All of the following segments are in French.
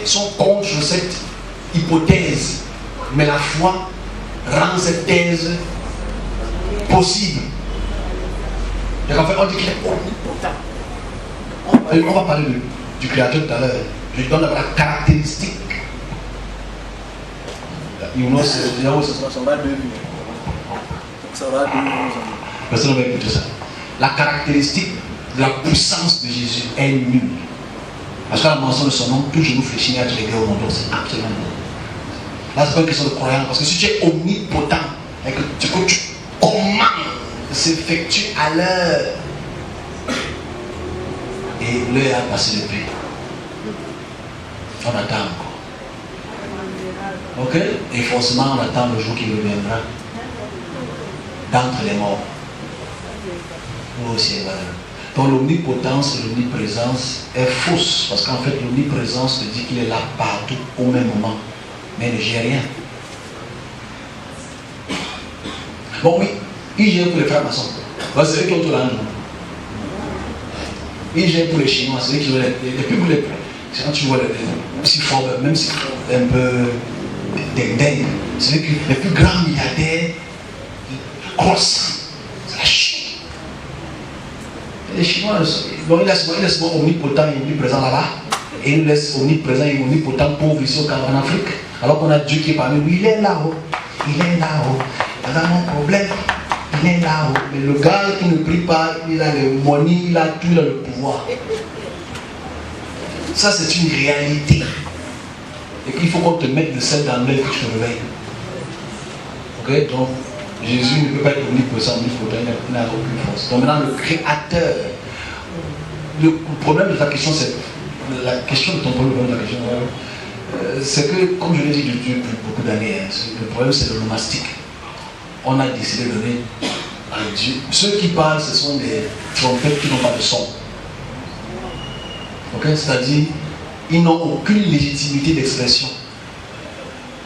sont contre cette hypothèse, mais la foi rend cette thèse possible. Et en fait, on dit qu'il est omnipotent. On va parler du Créateur tout à l'heure. Je donne la caractéristique. Personne ne va écouter ça. La caractéristique de la puissance de Jésus est nulle. Parce qu'à la mention de son nom, tout genou fléchit à te léguer au monde. C'est absolument nul. Là, c'est pas une question de croyance. Parce que si tu es omnipotent et que tu commandes, s'effectue à l'heure. Et l'heure a passé depuis. On attend encore. Ok? Et forcément, on attend le jour qui reviendra d'entre les morts. Nous aussi, voilà. Donc l'omnipotence et l'omniprésence est fausse. Parce qu'en fait, l'omniprésence te dit qu'il est là partout au même moment. Mais il ne gère rien. Bon, oui, il gère pour les frères maçons. C'est eux qui ont tout l'âge. Il gère pour les Chinois, c'est eux qui ont les plus beaux. Quand tu vois les si forts, même si un peu dingue, c'est eux qui les plus grands milliardaires croissants. C'est la Chine. Les Chinois, donc ils laissent omnipotent et omniprésent là-bas, et ils laissent omniprésent et omnipotent pauvre ici en Afrique. Alors qu'on a Dieu qui est parmi nous, il est là-haut. Il est là-haut. Il a mon problème. Il est là-haut. Mais le gars qui ne prie pas, il a le money, il a tout, il a le pouvoir. Ça, c'est une réalité. Et qu'il faut qu'on te mette le sel dans l'œil que tu te réveilles. Ok? Donc, Jésus ne peut pas être omnipotent, omnipotent, il n'a aucune force. Donc maintenant, le Créateur. Le problème de ta question, c'est. La question de ton problème de ta question, c'est que, comme je l'ai dit depuis beaucoup d'années, le problème c'est le nomastique. On a décidé de donner à Dieu. Ceux qui parlent, ce sont des trompettes qui n'ont pas de son. Ok? C'est-à-dire, ils n'ont aucune légitimité d'expression.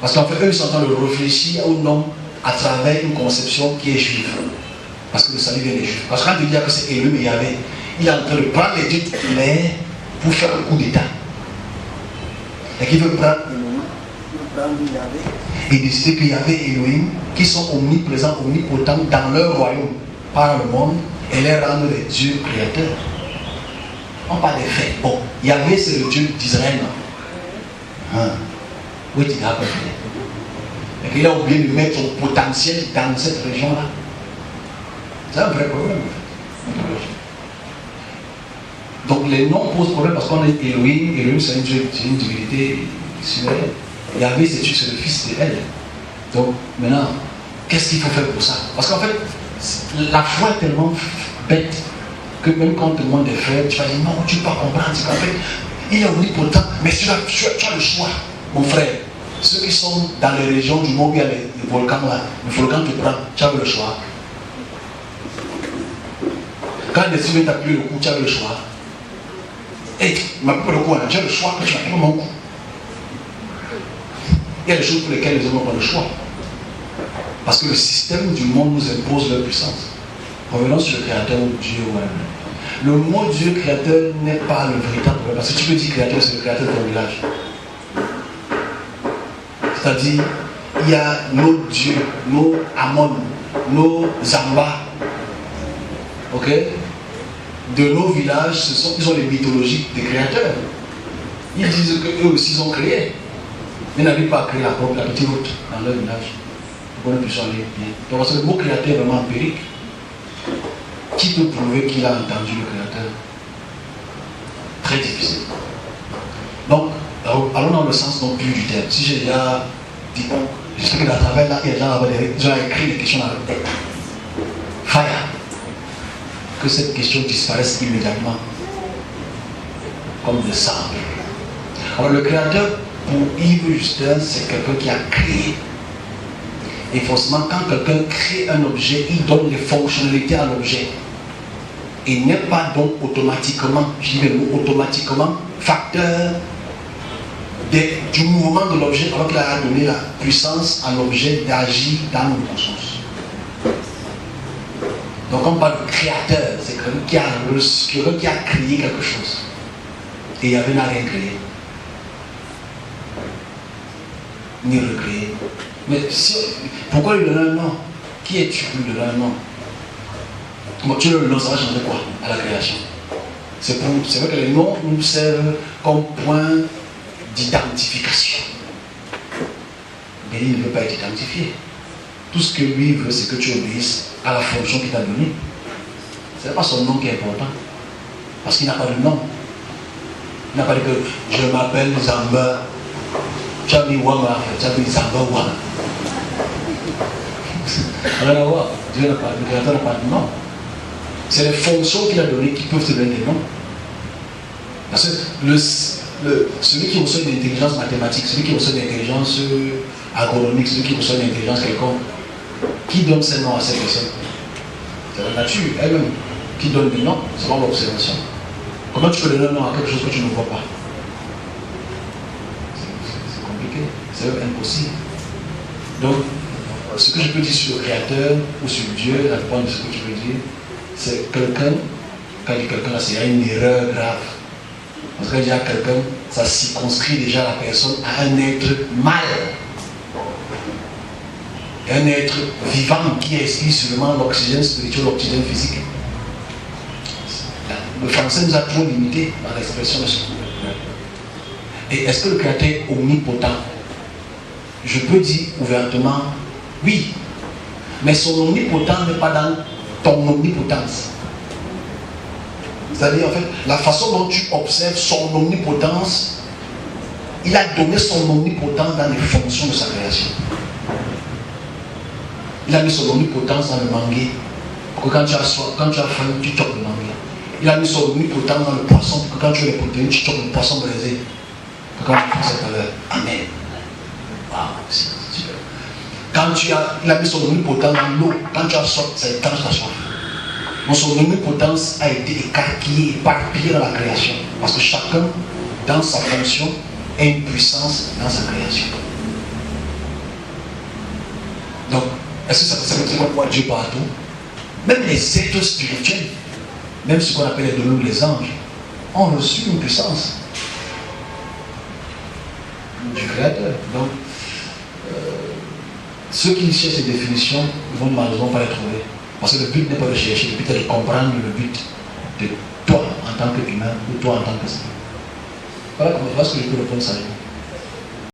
Parce qu'en fait, eux, ils sont en train de réfléchir au nom à travers une conception qui est juive. Parce que le salut vient des juifs. Parce que quand il dit que c'est Élu, mais Yahvé, il est en train de prendre les dieux titulaires pour faire un coup d'état. Et qu'il veut prendre et décider qu'il y avait Elohim qui sont omniprésents, omnipotents dans leur royaume, par le monde, et les rendre les dieux créateurs. On parle des faits. Bon, Yahvé c'est le Dieu d'Israël. Oui, tu l'as compris. Et qu'il a oublié de mettre son potentiel dans cette région-là. C'est un vrai problème. Donc les noms posent problème parce qu'on est Elohim. Elohim c'est un Dieu, c'est une divinité suprême. Yahvé c'est le fils d'elle. Donc maintenant, qu'est-ce qu'il faut faire pour ça? Parce qu'en fait, la foi est tellement bête que même quand on te demande des frères, tu vas dire non, tu ne peux pas comprendre. C'est qu'en fait, il est omnipotent, mais tu as le choix, mon frère. Ceux qui sont dans les régions du monde où il y a les volcans là, le volcan te prend, tu as le choix. Quand les humains t'appuient le cou, tu as le choix. Et tu m'appuies le cou, tu as le choix, tu m'appuies mon cou. Il y a des choses pour lesquelles les hommes n'ont pas le choix. Parce que le système du monde nous impose leur puissance. Revenons sur le créateur ou Dieu. Le mot Dieu créateur n'est pas le véritable problème. Parce que tu peux dire créateur, c'est le créateur de ton village. C'est-à-dire, il y a nos dieux, nos Amon, nos Zamba. Ok? De nos villages, ils sont les mythologies des créateurs. Ils disent qu'eux aussi ils ont créé. Mais ils n'arrivent pas à créer la petite route dans leur village. Pour qu'on puisse aller bien. Donc parce que le mot créateur est vraiment empirique. Qui peut prouver qu'il a entendu le créateur? Très difficile. Donc, allons dans le sens non plus du terme. Si j'ai déjà dit, je sais que à travers là, il y a déjà écrit des questions dans le tête. Fire. Que cette question disparaisse immédiatement. Comme le sang. Alors le créateur, pour Yves Justin, c'est quelqu'un qui a créé. Et forcément, quand quelqu'un crée un objet, il donne les fonctionnalités à l'objet. Et n'est pas donc automatiquement, je dis le mot automatiquement, facteur du mouvement de l'objet, alors qu'il a donné la puissance à l'objet d'agir dans nos consciences. Donc on parle de créateur, c'est quelqu'un qui a créé quelque chose. Et il n'y avait rien créé. ni recréer. Mais pourquoi lui donner un nom? Qui es-tu pour lui donner un nom? Bon, tu le nom, ça va changer quoi à la création? C'est vrai que les noms nous servent comme point d'identification. Mais il ne veut pas être identifié. Tout ce que lui veut, c'est que tu obéisses à la fonction qu'il t'a donnée. Ce n'est pas son nom qui est important. Parce qu'il n'a pas de nom. Il n'a pas dit que je m'appelle Zamba. Tu as mis Wama, tu as mis Zamba Wama. Rien à voir. Dieu n'a pas, le Créateur n'a pas de nom. C'est les fonctions qu'il a données qui peuvent te donner des noms. Parce que celui qui reçoit une intelligence mathématique, celui qui reçoit une intelligence agronomique, celui qui reçoit une intelligence quelconque, qui donne ses noms à ces personnes? C'est la nature elle-même qui donne des noms selon l'observation. Comment tu peux donner un nom à quelque chose que tu ne vois pas? C'est compliqué, c'est impossible. Donc, ce que je peux dire sur le Créateur ou sur Dieu, la plupart de ce que tu peux dire, c'est quelqu'un, quand il dit quelqu'un là, c'est une erreur grave. Parce que quand il dit à quelqu'un, ça circonscrit déjà la personne à un être mal. Un être vivant qui explique seulement l'oxygène spirituel, l'oxygène physique. Le français nous a trop limité dans l'expression de ce qu'il veut. Et est-ce que le Créateur est omnipotent? Je peux dire ouvertement, oui. Mais son omnipotence n'est pas dans ton omnipotence. C'est-à-dire, en fait, la façon dont tu observes son omnipotence, il a donné son omnipotence dans les fonctions de sa création. Il a mis son omnipotence dans le manguier. Pour que quand tu as faim, tu chopes le manguier. Il a mis son omnipotence dans le poisson. Pour que quand tu as les protéines, tu chopes le poisson braisé. Pour que quand tu fais cette valeur. Amen. Waouh, c'est super. Il a mis son omnipotence dans l'eau. Quand tu as soif, ça étanche ta soif. Donc son omnipotence a été écarquillée, éparpillée dans la création. Parce que chacun, dans sa fonction, a une puissance dans sa création. Donc, est-ce que ça veut dire qu'on voit Dieu partout? Même les êtres spirituels, même ce qu'on appelle les démons, les anges, ont reçu une puissance du Créateur. Donc, ceux qui cherchent ces définitions ne vont malheureusement pas les trouver. Parce que le but n'est pas de chercher, le but est de comprendre le but de toi en tant qu'humain ou toi en tant que spirit. Voilà ce que je peux répondre à ça.